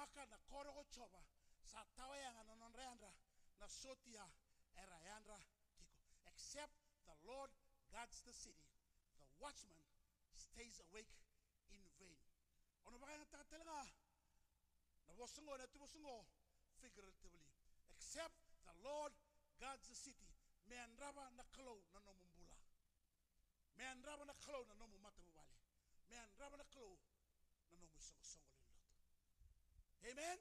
maka na korogo choba sa tawayanga na nonreandra na sotia era yandra tiko. Except the Lord guards the city, the watchman stays awake in vain. Ono baka nga takatelanga na bosungo na tubosungo figuratively. Except the Lord guards the city, me andraba na kalo na nomumbula, me andraba na kalo na nomu matabubale, me andraba na kalo na nomu songo lilot. Amen.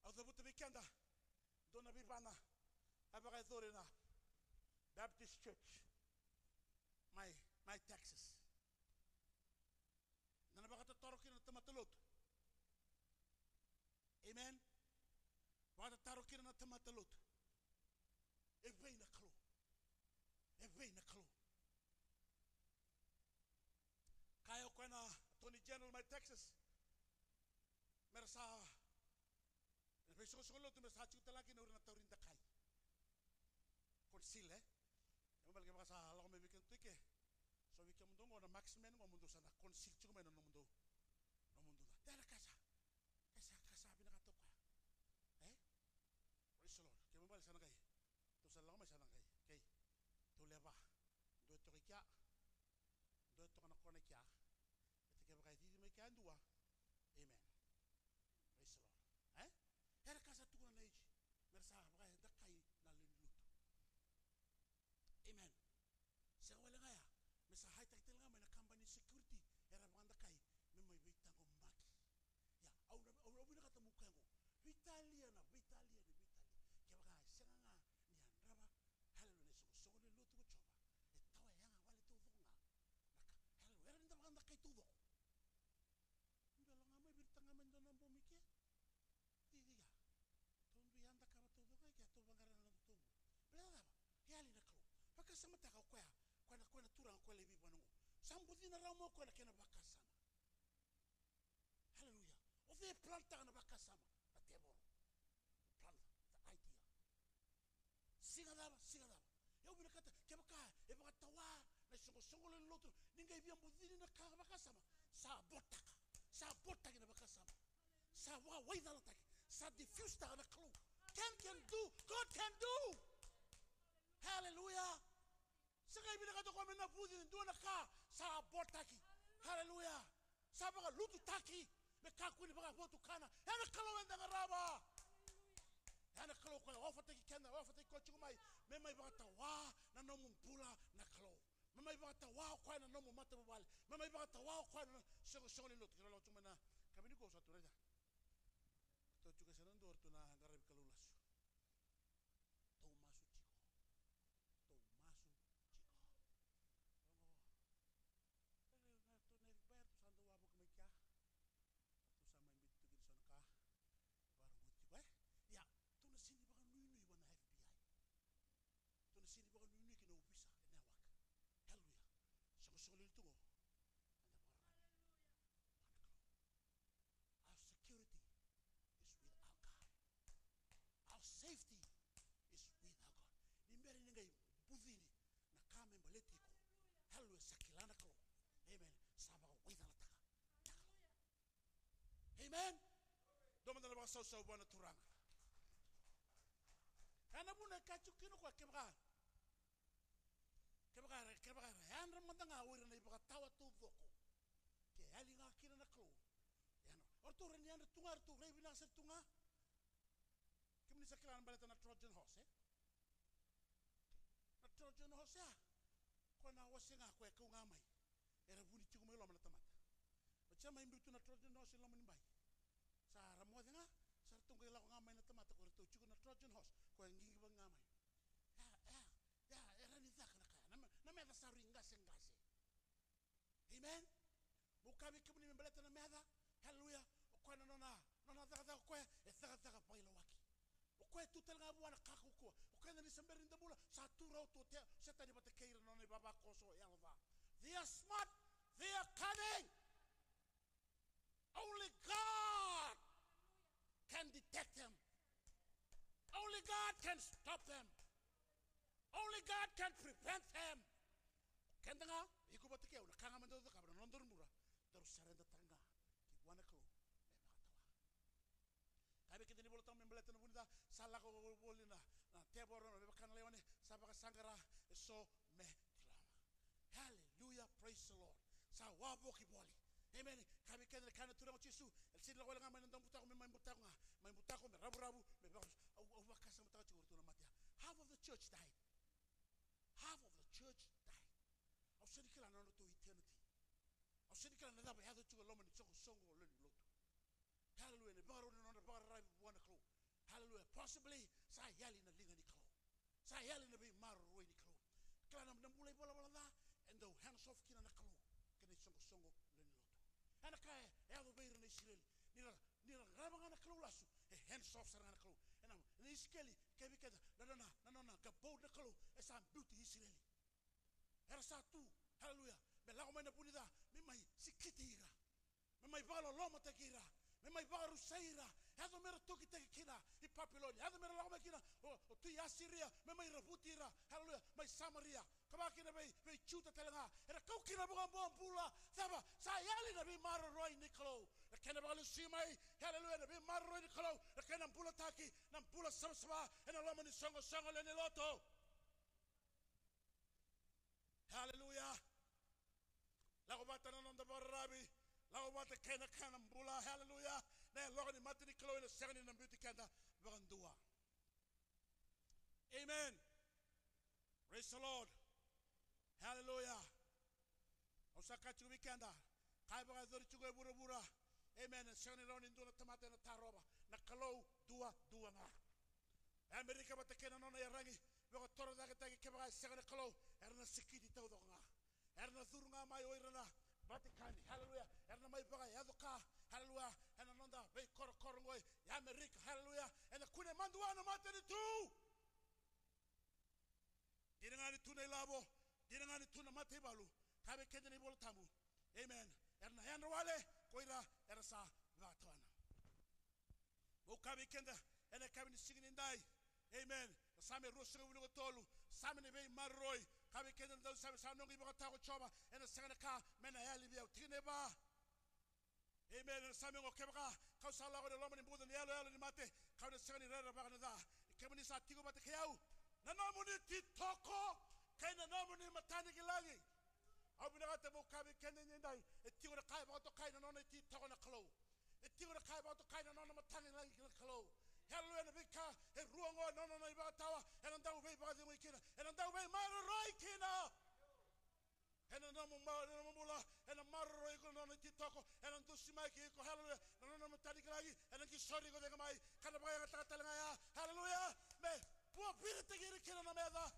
Audabuta bikanda dona bibana abaga thorena Baptist Church my Texas. Nana baka tarokin na tamatalot. Amen. Baka tarokin na tamatalot. Evay na kalo. Evay na kalo. Kaya ko na Attorney General my Texas. Merasa Beso solo tu mes hachu talaki na urna taurin takai. Konsil Yang balik sa halo me bikin tuike. So we come na maximum mo mundo sana konsil chuko me no mundo. No mundo da. Dala kasa. Kasa binakatok ka. Praise the Lord. Kaya balik sana kay. Tu sa lang me sana kay. Kay. Tu leba. Do to kya. Do to kana kona kya. Ete kaya bakay di me kya ndua. Amen. Praise the Lord. Era casa tu na leite. Mersa bakay da kay na linluto. Amen. Sa wala nga ya. Mesa high tech talaga may na company security. Era mga kay may wait ko maki. Ya, aura binakatamuka ko. Italia. Kaya bakay sa nga niyan raba halo na sugo linluto ko choba. Tawa yang wala tudo nga. Halo era nda mga kay tudo. Nda lang may birtang nga man do nang bumike. Diga. Tumbi anda kama tudo kay kaya tudo bangara na tudo. Plada ba? Yali na klo. Baka sama ta ka kwa na turang kwa lebi banungo. Sambuti na ramo kwa na kena baka sama. Hallelujah. O de planta na baka sama. Na teboro. Planta the idea. Singa daba. Eu vi kata ke baka e baka tawa na songo le loto ninga ibia mbudini na ka baka sama. Sa botaka na baka sama. Sa wa waida la taki. Sa diffuse ta na clue. Can do. God can do. Hallelujah. Saka ibina kato kwa mena budi ndo na ka sa botaki. Hallelujah. Sa baka lutu taki. Me ka kuni baka botu kana. Yana kalo wenda ngaraba. Yana kalo kwa wafata ki kenda wafata ko chumai. Me mai baka tawa na no mumpula na kalo. Me mai baka tawa kwa na no mumata bale. Me mai baka tawa kwa na songo le lutu kilo chumana. Kamini ko sa tureda. To juga sanan dor tu na garab kalulas. Tomasu chico. Na to nerber tu sando wabo kemekya. Tu sama imbit tu gir sonka. Baru chico Ya, tu na sini baka nui wana FBI. Tu na sini baka nui kina upisa network. Hallelujah. Songo tu go. Our security is with our God. Our safety is with our God. Nimbere ningai budini na kame mbaletiko. Hallelujah. Sakilana kalo. Amen. Sabaw wita la taka. Amen. Doman na ba sa buwan na turang. Kana muna kachukino kwa kebra. Yan ramon nga wira na ibaka tawa tudoko. Ke ali nga kina na klo. Yan. Orto ren yan tunga orto rebi na sa tunga. Kimni sa kilan baleta na Trojan horse. Na Trojan horse ya. Kwa na wasinga kwa ngamay. Era buni chiku may loma na tamata. Bacha may imbitu na Trojan horse loma ni bay. Sa ramo nga sa tungkay la ko ngamay na tamata ko rito chiku na Trojan horse ko ngingi ba ngamay. Ya era ni zaka na kaya na meda sa ringase. Amen. Bukabi kimni mbeleta na meda. Hallelujah. Kwa na nona zaka kwa zaka pa ilo waki. Kwa tu talga bwana kakuko. Kwa na nisamberi ndabula sa tura to te setani bate keira nona baba koso yalva. They are smart. They are cunning. Only God can detect them. Only God can stop them. Only God can prevent them. Kenda nga, iko batike una kanga mando ka bra nondor mura. Terus sarenda beleta na bunida sala ko bolina na tebor no be kan lewane sabaka sangara so me klama. Hallelujah, praise the Lord. Sa wabo ki boli. Amen. Kami kan kana turang Yesu. El sin la wala ngaman ndam butako me butako nga. Me butako me rabu me ba au wakasa mutaka ci wurtu na matia. Half of the church died. Half of the church died. Au sedi kala na to eternity. Au sedi kala na ba hado ci lo mani soko songo lo lotu. Hallelujah. Ne baro no na baro rai wana klo. Hallelujah. Possibly sa yali na linga ni klo. Sa yali na be maro roi ni klo. Kala na mbulai bola bola da and the hands off kina na klo. Kene songo songo lo ni lotu. Ana kai ya do beir na Israel. Nira grabanga na klo lasu. Hands off saranga na klo. Ena ni iskeli kebi kada na ka bold na klo esa beauty Israeli. Era satu. Hallelujah. Me la na punida me mai sikitira. Me mai balo loma takira. Me mai baru saira. Hado mera toki te kina I Papiloni. Hado mera la kina o tu Asiria. Me mai rabutira. Hallelujah. Mai Samaria. Kaba kina be chuta telanga. Era kau kina bukan pula. Saba sa yali na be maro roi niklo. Na kena balu simai. Hallelujah na be maro roi niklo. Na kena pula taki na pula sama ena lama ni songo le loto. Hallelujah. Lago bata na nonda barabi. Lago bata kena mbula. Hallelujah. Na logo ni mati ni klo ina segani na beauty kenda bagandua. Amen. Praise the Lord. Hallelujah. Osaka chubi kenda. Kai baga zori chugo bura. Amen. Segani roni ndula tamate na taroba. Na klo dua nga. Amerika bata kena nona ya rangi. Baga toro daga tagi kebaga segani klo. Erna sikiti tau nga. Erna thurunga mai oirana. Vaticani, hallelujah. Erna mai baga yadoka, hallelujah. Ena nonda be korongoi, ya Amerika, hallelujah. Ena kune manduana materi tu. Dirangani tuna ilabo, dirangani tuna mate balu. Kabe kendeni bolo tamu. Amen. Erna yandra wale koira erasa vatwana. Mo kabe kenda ena kabe ni singin indai. Amen. Same rosinga wulu tolu, same ne be marroi. Kabe kenda ndo same sanongi baka tako choba ena sangana ka mena yali bia tine ba. Amen. Same ngo kebaka kau sala ko de lomo ni budo ni yalo ni mate. Kau de sangani rera baka na da. Kebe ni sa tigo bate kayau. Na nomo ni titoko kaina nomo ni matani gilangi. Abu na kata mo kabe kenda ni ndai. Etigo na kai baka to kaina nono titoko na klo. Etigo na kai baka to kaina nono matani gilangi klo. Hallelujah, bika e ruango no iba tawa and ndau be ba de kina and ndau be maro roi kina and no mula and maro roi ko no titoko and ndu simai ki ko hallelujah no matani gragi and ki sorry ko de mai kana ba ya ta tala ya hallelujah me po pire te gire kina na meda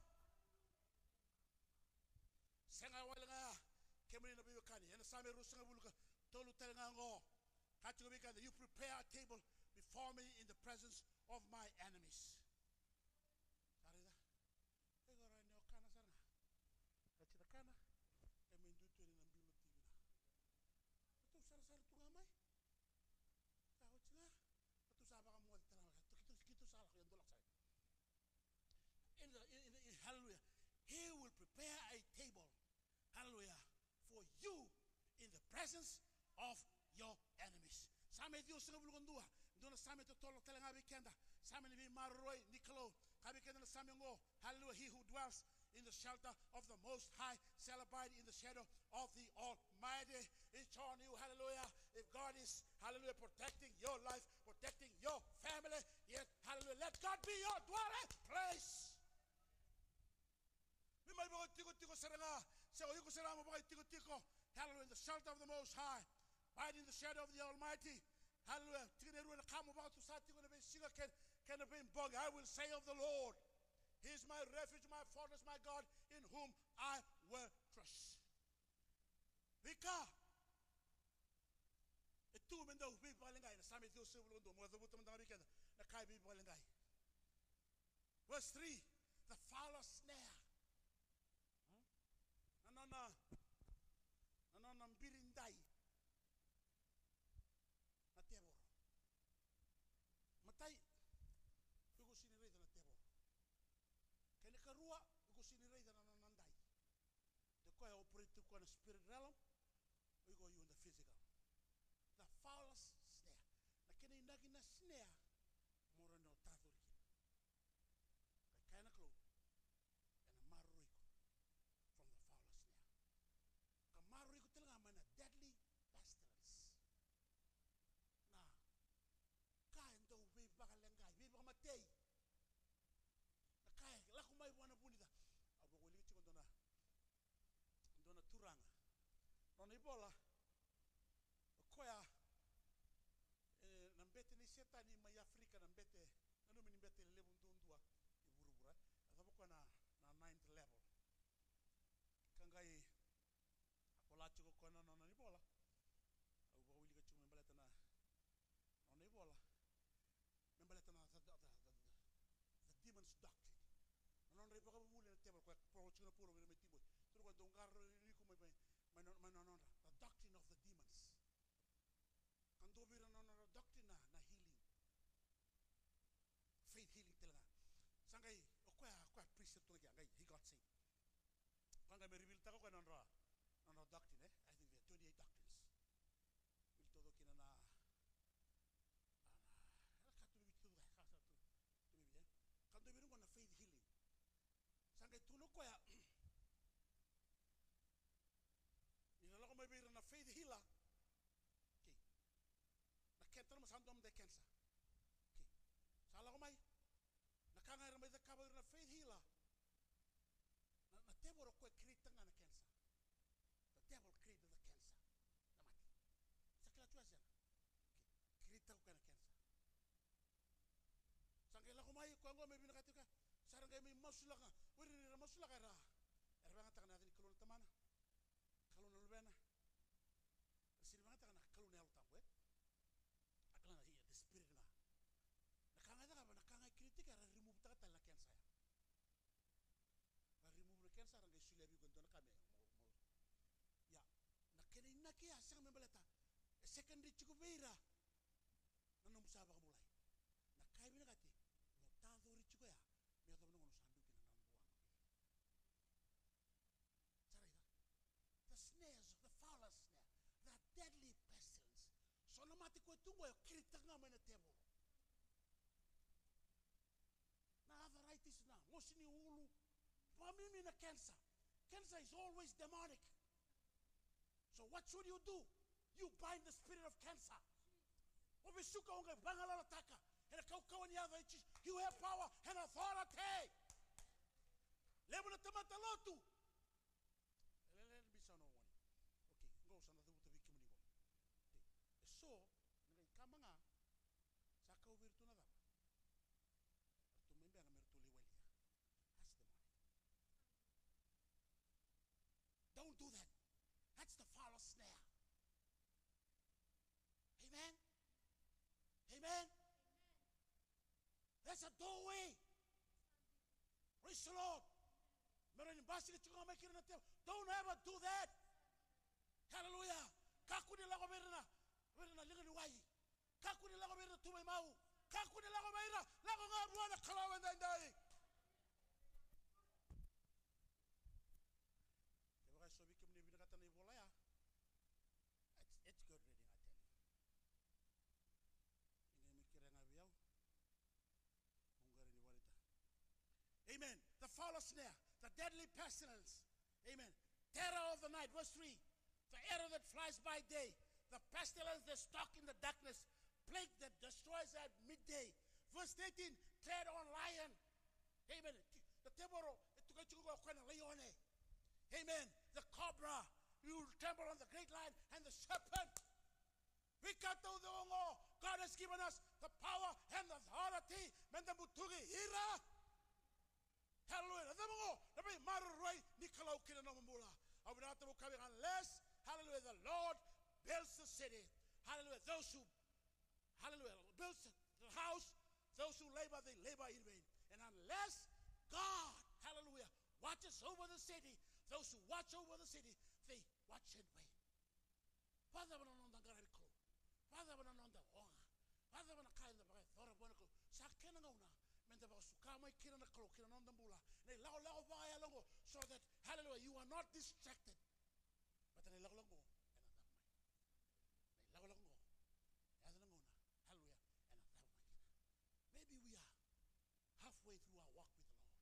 senga wala nga kemri na be kani and same rusunga buluka tolu tala ngo katu be you prepare a table before me in the presence of my enemies. Sarida. Ego ra ne okana sarna. Kachita kana e mendu tu ni nambilu tigina. Tu sar tu ngamai. Ta hochina. Tu saba ka mo tana. Tu sala ko yandolak sai. In hallelujah. He will prepare a table. Hallelujah. For you in the presence of your enemies. Same Dios se bulu ndua. Ndona same to tolo telenga bikenda. Same ni marroi niklo. Kabikenda na same ngo. Hallelujah. He who dwells in the shelter of the Most High shall abide in the shadow of the Almighty. It's on you. Hallelujah. If God is, hallelujah, protecting your life, protecting your family, yes, hallelujah. Let God be your dwelling place. We might go tiko serena. So you go serena mo tiko. Hallelujah. In the shelter of the Most High. Abide in the shadow of the Almighty. Hallelujah. I will say of the Lord, He is my refuge, my fortress, my God, in whom I will trust. Vika. Etu mendo bi balingai na sami Dios sebulu ndo mo zabuto manda weekend na kai bi balingai. Verse 3, the foul snare. Anana mbirindai. Natebor. Matai ugo sinirei na tebor. Kene karua ugo sinirei na nanandai. The koi operate to the spirit realm, we go you in the physical. The foulest snare. Na kene indagi na snare more no Nona ibola. Koya nambete ni seta ni mai Afrika nambete nanu mini bete level tundua iburubura. Atabo ko na 9th level. Kangai apola chuko ko na nona ibola. Au ba wili ka chuko membeleta na nona ibola. Membeleta na the demon's doctrine. Non ripoca mule na table kwa pro chuko puro me metibo. Turu ko dongar riku mai non the doctrine of the demons. Kando bira non the doctrine na healing. Faith healing telanga. Sangai okwa precept to ngai he got saved. Kanga me reveal tako non doctrine I think there are 28 doctrines. Will todo kina na katu bi tu khasa tu bi bien. Kando bira ngona faith healing. Sangai tuno ko ya ina lako mai bira na faith healer. Okay. Na kentar mas handom de cancer. Okay. Sala ko mai na kanga mai de kaba na faith healer. Na teboro ko create nga na cancer. The devil created the cancer. Na mati. Sakla tu asian. Okay. Create ko na cancer. Sangai lako mai ko ngo mai bina katika sarangay may masulaka. Wiri na masulaka ra. Erba nga taka natin ikulong tamana. Kalon nalbena. Sini mga taka nakalon na tamwe. Akala na the spirit nga. Nakangay taka ba nakangay kritika ra remove taka tala cancer. Ra remove na cancer ang isulebi ko doon kami. Ya. Nakinay nakiya sa membeleta. Secondary chuko beira. Nanong musaba ka mulay. Nakay binagati. Notado ri chuko ya. May ato nung sandukin na nambuang. The snares of the fowler snare, that deadly pestilence. So namati ko tungo yo kirita nga may na tebo. Na arthritis na, mosi ni ulu, pamimi na cancer. Cancer is always demonic. So what should you do? You bind the spirit of cancer. Obisuka unga bangala taka. You have power and authority. Level na tamata lotu. Let me sound no one. Okay, go sana tu tabi kimuni go. So, ngai kamanga saka virtu na daba. Tu membe na mertu liwelia. That's the money. Don't do that. That's the foul snare. Amen. Amen. That's a doorway. Praise the Lord. Don't ever do that. Hallelujah. Kakuni lago berna. Berna linga ni wai. Kakuni lago berna tu mai mau. Kakuni lago berna. Lago nga buana kalawan dai. Kaya so bikim ni binakatan ni bola ya. It's good reading, I tell you. Ini mikir nga biyaw. Amen. The foul snare, the deadly pestilence. Amen. Terror of the night. Verse 3. The arrow that flies by day. The pestilence that stalks in the darkness. Plague that destroys at midday. Verse 18. Tread on lion. Amen. The teboro. Amen. The cobra. You will trample on the great lion and the serpent. God has given us the power and the authority. Hallelujah. Unless, hallelujah, the Lord builds the city. Hallelujah. Those who, hallelujah, builds the house, those who labor, they labor in vain. And unless God, hallelujah, watches over the city, those who watch over the city, they watch and wait. Father, Father, so that, hallelujah, you are not distracted. But hallelujah, maybe we are halfway through our walk with the Lord.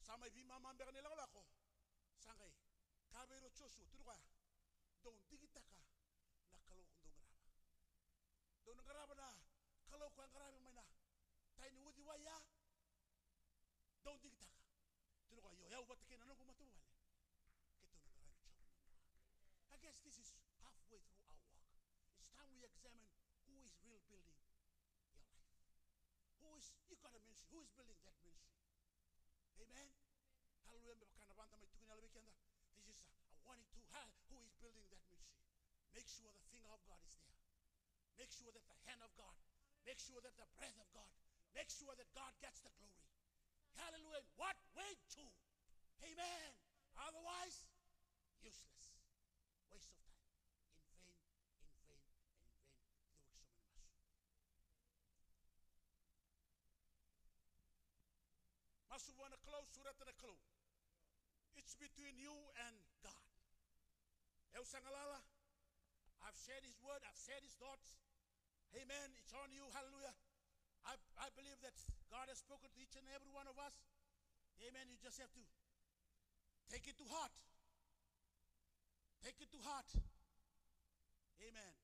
Samay vi mama mbere nila la ko sangay kabero chosu turuka don digitaka na kalo kundong graba don graba na kalo ko graba may na tay ni wudi waya I guess this is halfway through our walk. It's time we examine who is really building your life. You got a ministry. Who is building that ministry? Amen. Hallelujah. This is a warning to who is building that ministry. Make sure the finger of God is there. Make sure that the hand of God. Make sure that the breath of God. Make sure that God gets the glory. Hallelujah. What way to? Amen. Otherwise, useless. Waste of time. In vain, in vain, and in vain. Masu wana close, surat na close. It's between you and God. Eu sangalala. I've shared his word. I've shared his thoughts. Amen. It's on you. Hallelujah. I believe that God has spoken to each and every one of us. Amen. You just have to take it to heart. Take it to heart. Amen.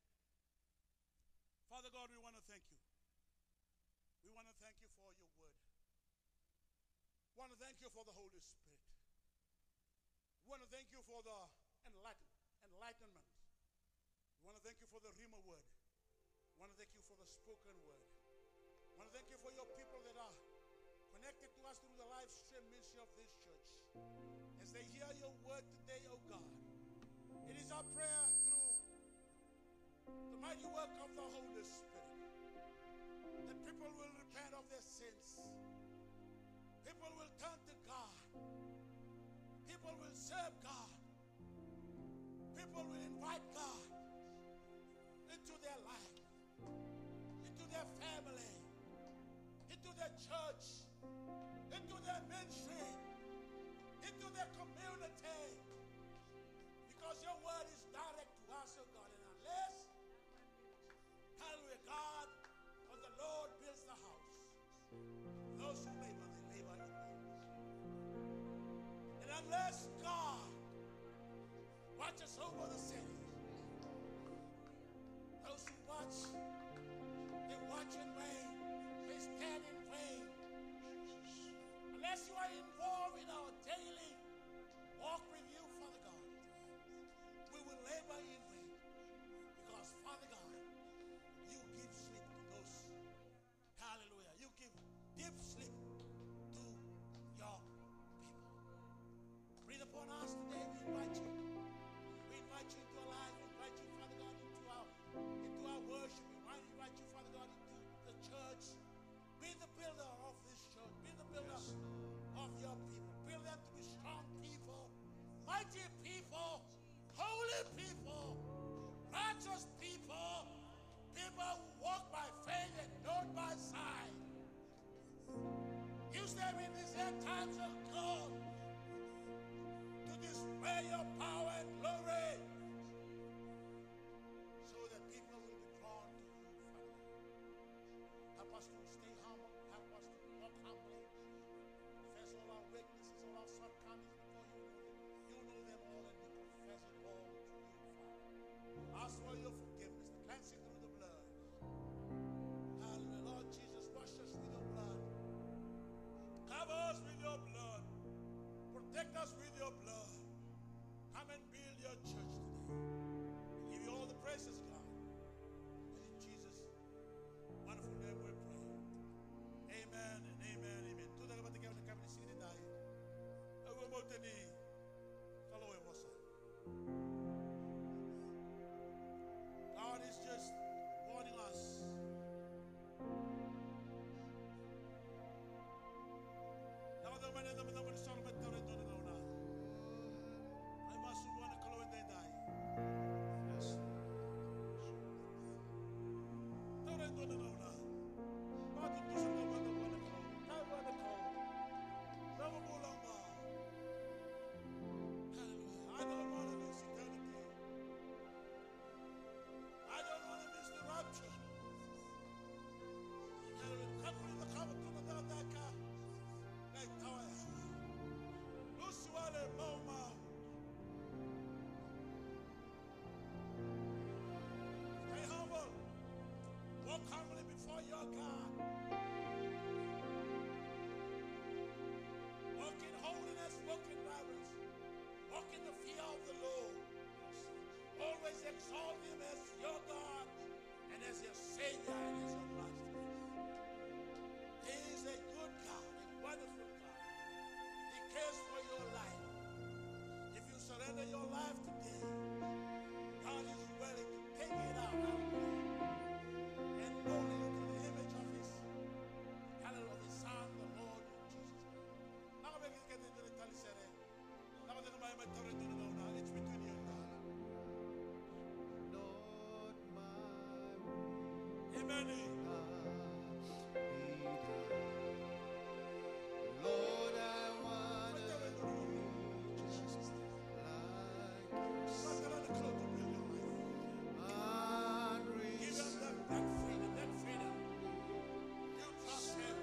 Father God, we want to thank you. We want to thank you for your word. We want to thank you for the Holy Spirit. We want to thank you for the enlightenment. We want to thank you for the Rhema word. We want to thank you for the spoken word. We want to thank you for your people that are connected to us through the live stream ministry of this church. As they hear your word today, oh God, it is our prayer through the mighty work of the Holy Spirit that people will repent of their sins. People will turn to God. People will serve God. People will invite God into their life, into their family, into their church, into their ministry, into their community. Because your word is direct to us, oh God. And unless, hallelujah, God, when the Lord builds the house, those who labor, they labor in vain. And unless God watches over the city, those who watch, they watch in vain, they stand in vain. Unless you are involved in our daily walk with you, Father God, we will labor in vain. Because, Father God, you give sleep to those. Hallelujah. You give deep sleep to your people. Breathe upon us today. We invite you. We invite you into our life. We invite you, Father God, into our worship. We invite you, Father God, into the church. Be the builder of this church. Be the builder of your people. Build them to be strong people, mighty people, holy people, righteous people, people who walk by faith and not by sight. Use them in these end times of God to display your power and glory so that people will be drawn to you, Father. Help us to stay humble. Help us to walk humbly. Confess all our weaknesses, all our shortcomings before you. You know them all, and we confess it all to you, Father. Ask for your forgiveness, the cleansing through the blood. Hallelujah. Lord Jesus, wash us with your blood. Cover us with your blood. Protect us with your blood. Come and build your church today. We give you all the praises, God. And in Jesus' wonderful name we pray. Amen and amen, amen. To the Lord, the Lord, come and sing it. I will go to the follow him, God is just warning us. Walk humbly before your God. Walk in holiness, walk always exalt him as your God and as your Savior and as your Master. He is a good God, a wonderful God. He cares for your life. If you surrender your life today, God is willing to take it out of you and mold it into the image of his Son, the Lord Jesus. It's between you and God. Amen. Lord, I want to be just like Give him that freedom, that freedom. You trust him.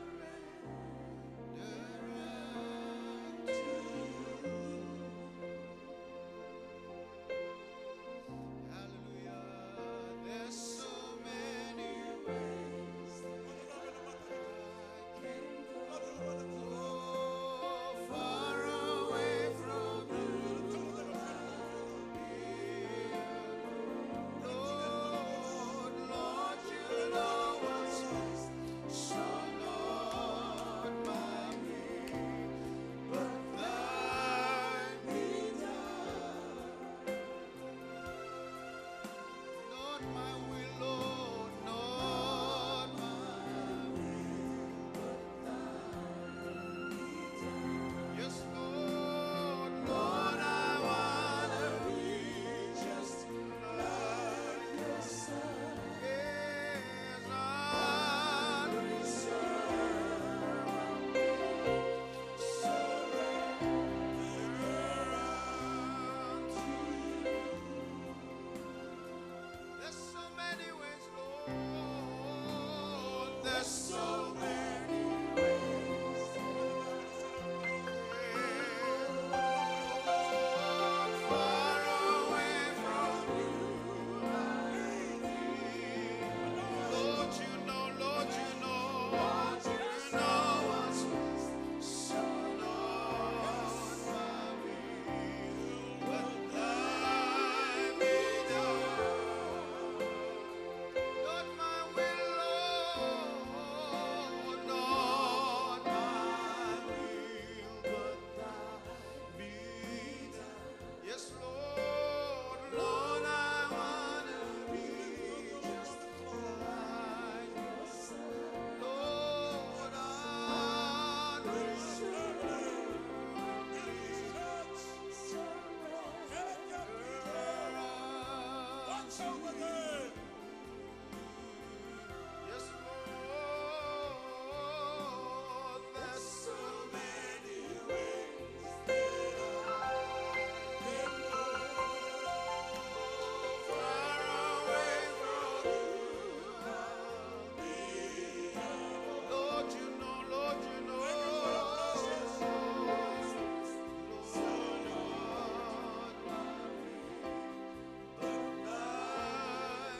Hallelujah. There's so many ways I can go far away from you. Lord, Lord, you know what's best. So not my will, but thine be done. Not my will, Lord, not my will, but thine be done. Yes, Lord, Lord, I wanna be just like your Son. Yes, I surrender unto you. There's so many ways, Lord. There's so many ways. Far away from you, I need. Lord, you know, Lord, you know, Lord, you know what's best. So not my will, but thine be done. Not my will, Lord, not my will, but thine be done. Yes, Lord, Lord, I wanna be just like your Son. Lord, I Watch over them. yes, Lord, there's so many ways that I can go far away from you. Lord, you know, Lord, you know. Lord, not my will, but thine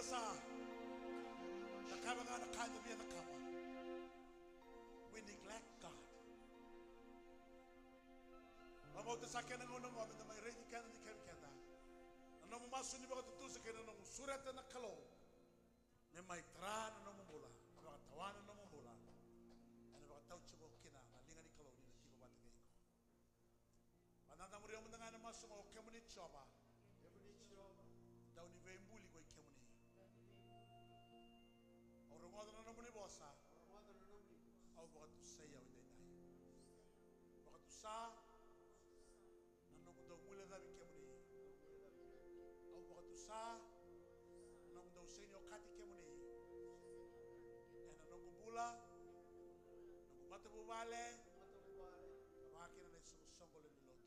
sa nakabanga nakanya biya nakama. We neglect God. Mamo sa akin ang unang moment na may ready ka na di kami kanda. Ano mo masun ni ba tutusa kaya nung surat na kalo. May maitra na nung mula. Mga tawanan na nung mula. Ano ba tawag siya mo kina nalingan ni kalo ni nagkiba ba tagay ko. Mananda mo rin mo na nga na masung o kemo ni Choba. Daw ni Vembuli ko kemo ni. Orang mo na naman ni Bosa. Aw baka tu sayaw hindi tayo. Baka tu sa nanong daw mula dabi kemo ni. Aw baka tu sa nanong daw sa inyo kati kemo ni. Kaya nanong kubula nanong mata bubale makin na sungol ni loto.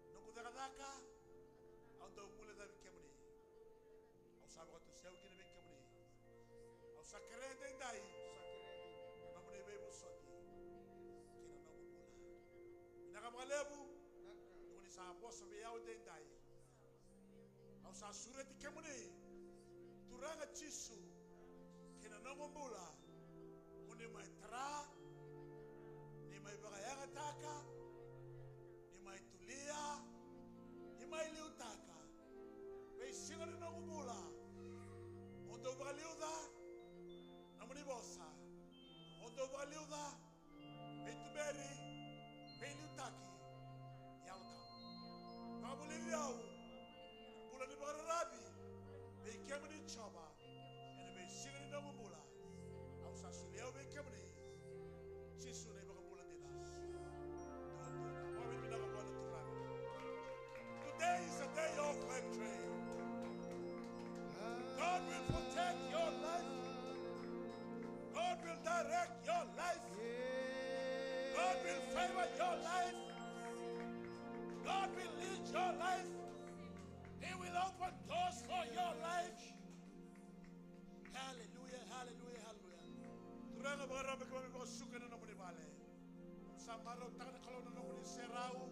Nung kudakadaka aw daw mula dabi kemo ni. Aw sabi ko tu sayaw kinabi kemo ni. Aw sa kerende hindi namun iba ibu soti kina namu mula. Minaka mga lebu nung sa bos sa biyaw din day. Aw sa surat kemo ni turanga chisu kina namu mula. Muni may tara ni may bagayang ataka ni may tulia ni may liutaka. May singa rin namu mula. Ondo bagaliuda namun ibosa. Ondo bagaliuda may tuberi may liutaki yalta. Kabuliyaw bulan ni bagarabi may kemo ni Choba and may singa rin namu mula. Aw sa suliyaw may kemo ni Sisu na ibang bulan nila. Mawin pinakabuan ng turang. Today is a day of victory. God will protect your life. God will direct your life. God will favor your life. God will lead your life. He will open doors for your life. Hallelujah, hallelujah, hallelujah. Turang ang mga rabi ko mga suka na naman ibale. Sa maraw taka na kalaw na naman ni Serao.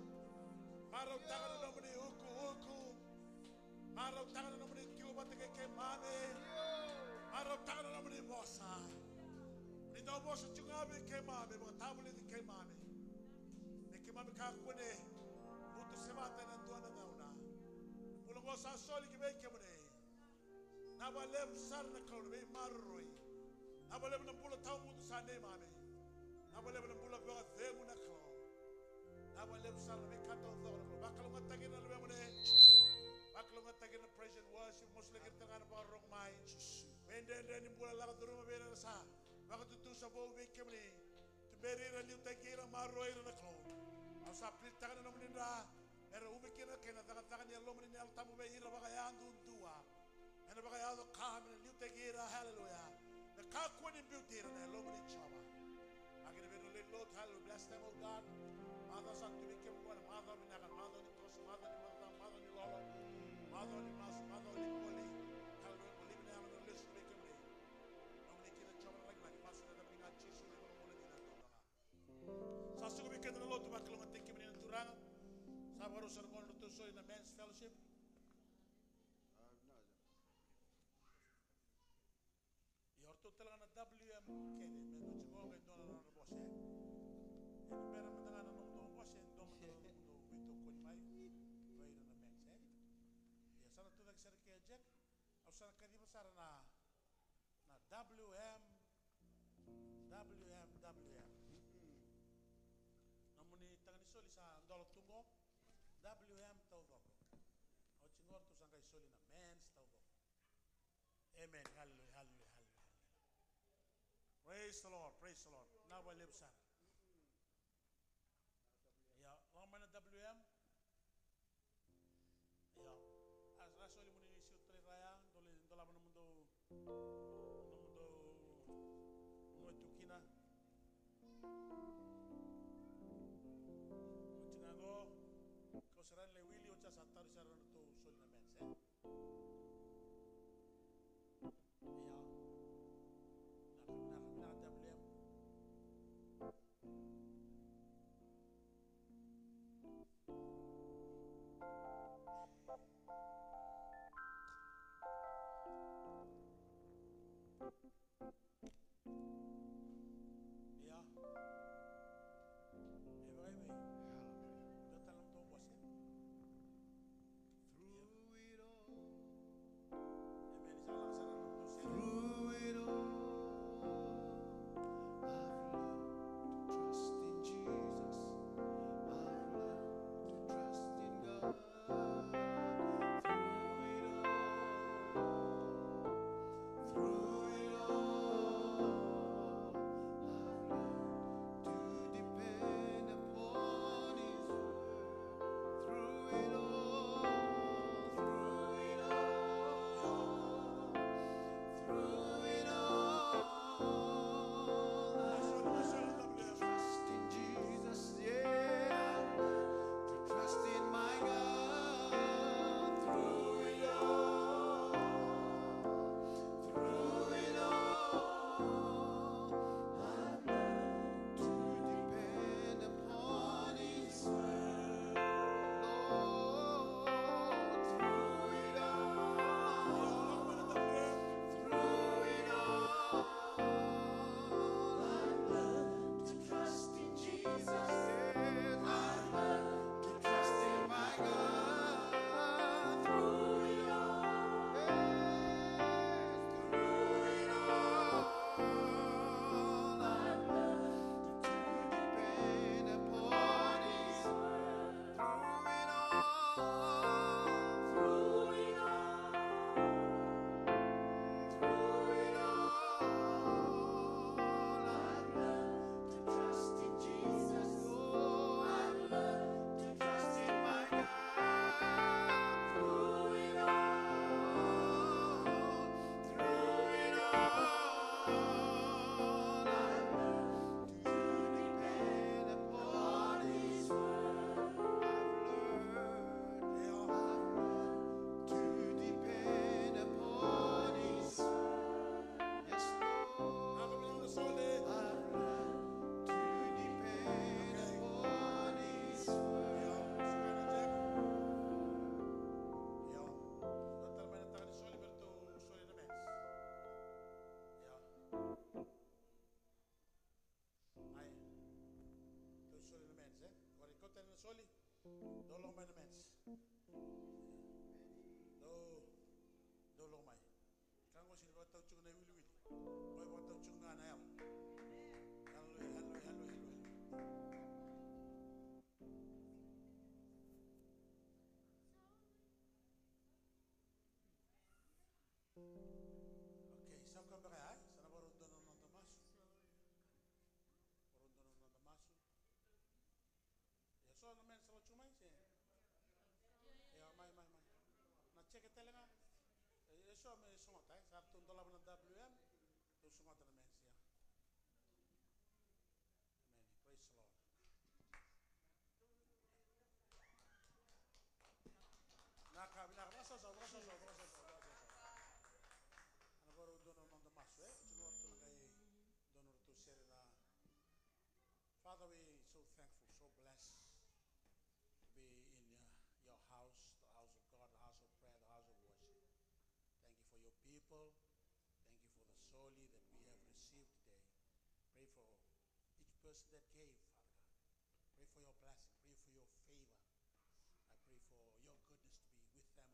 Maraw taka na naman ni Uku. Maraw taka na naman ni Cuba kay Mame. Maraw taka na naman ni Bosa. Nito Bosa chungabi kay Mame. Mga tabuli ni kay Mame. Ni kay Mame kakune. Buto semata na tuwa na nauna. Pulang ko sa soli kibay kay Mune. Nabalem sar na kalaw na may maroy. Nabalem ng pula tao mo sa ne Mame. Nabalem ng pula ko at mo na kalaw. Nabalem sar na may kataw daw na kalaw. Bakal mo tagin na luwe mo na bakal mo tagin na praise and worship. Muslim kita nga na pa rong may. Wende ni pula lang duro mabera na sa. Baka tutu sa bo be kemni. Tiberi na liu tagira maroy na kalaw. Ang sa plita ka na naman nila. Pero umikira kaya natakataan niya lo mo niya tamu be ira baka yan dua. Ano baka yan kami na liu tagira hallelujah. Kakwa ni beauty na lo mo ni Chaba. Agin be no Lord hallelujah bless them oh God. Mother sa tuwi ke mo na mother mi nakan mother ni Tosh mother ni Martha mother ni Lolo. Mother ni Mas mother ni Poli. Hallelujah mo libre naman ng list be ke mo. Ang ni kina Chaba like mas na pinga chisu ni mo mula ni nato na. Sa sugo be ke na Lord baklo mo tek ke mo ni turangan. Sa baro sa ko no to so in the men's fellowship. Yorto talaga na WM kene medyo chimo kay doon na boss eh. En pera matanga na nung boss eh doon mo wito kun may vai na men's eh. Ya sana to nagsar kay Jack. Aw sana kadi mo sara na WM. Namuni tangani soli sa ndolo tungo WM tawdok. Aw chingor to sangay soli na men's tawdok. Amen. Hallelujah. Hallelujah. Praise the Lord. Praise the Lord. Now I live son. Yeah, long man WM. Yeah. As rasoli muni isi utri raya dole dola mo mundo mo tukina. Utingago ko saran le Willy ocha satar saran to sol na mense. Dolong may na mens. Dolong may. Kang ko sila tao chung na wili. Koy ko tao chung nga na yam. Hallelujah. Okay, sab ka ba kaya? Sana baru doon ng Tomas. Baru doon ng Tomas. Ya so naman sa chumay siya. Ya may. Na check it talaga. Ya so may sungot ay sa tun dolab ng WM. Tu sungot na men siya. Amen. Praise the Lord. Nasa so. Ano baru doon ng Tomas eh? Siguro to nagay doon to share na. Father, we so thankful, so blessed to be in your house, the house of God, the house of prayer, the house of worship. Thank you for your people. Thank you for the soli that we have received today. Pray for each person that gave, Father God. Pray for your blessing. Pray for your favor. I pray for your goodness to be with them, oh God.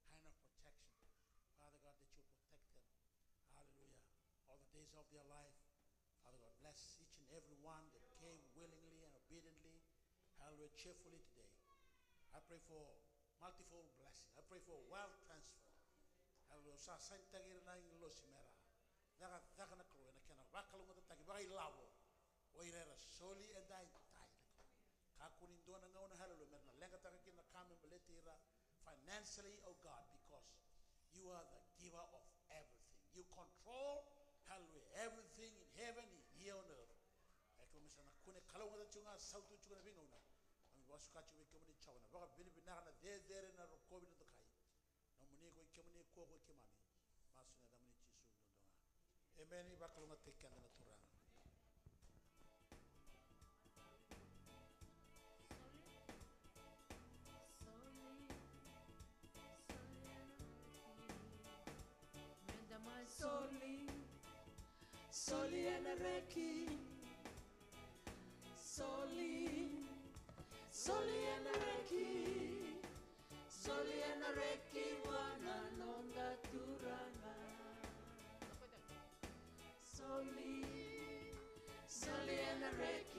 Hand of protection. Father God, that you protect them. Hallelujah. All the days of their life. Father God, bless each and every one that came willingly and obediently, hallelujah, cheerfully today. I pray for multiple blessing. I pray for wealth transfer. Hallelujah. Sa santagir na yung losimera. Daga na kruwe na kena bakal mo tatagi bakay lawo. Oirera soli and dai tai. Kakunin doon ang ngayon hallelujah. Merna lenga taga kina kami maletira financially, oh God, because you are the giver of everything. You control, hallelujah, everything in heaven and here on earth. Kung misalnya kune kalau ngada chunga sautu chunga na bingo na, ang basu kacu ikemuni chawana. Baka bini binara na there na rokobi na tokai. Na muni ko ikemuni ko ikemani. Masu na damuni chisu ndonga. Amen. Baka lunga tekan na turang. Soli and Reki, Soli and Reki, wana nonga turanga. Soli and Reki.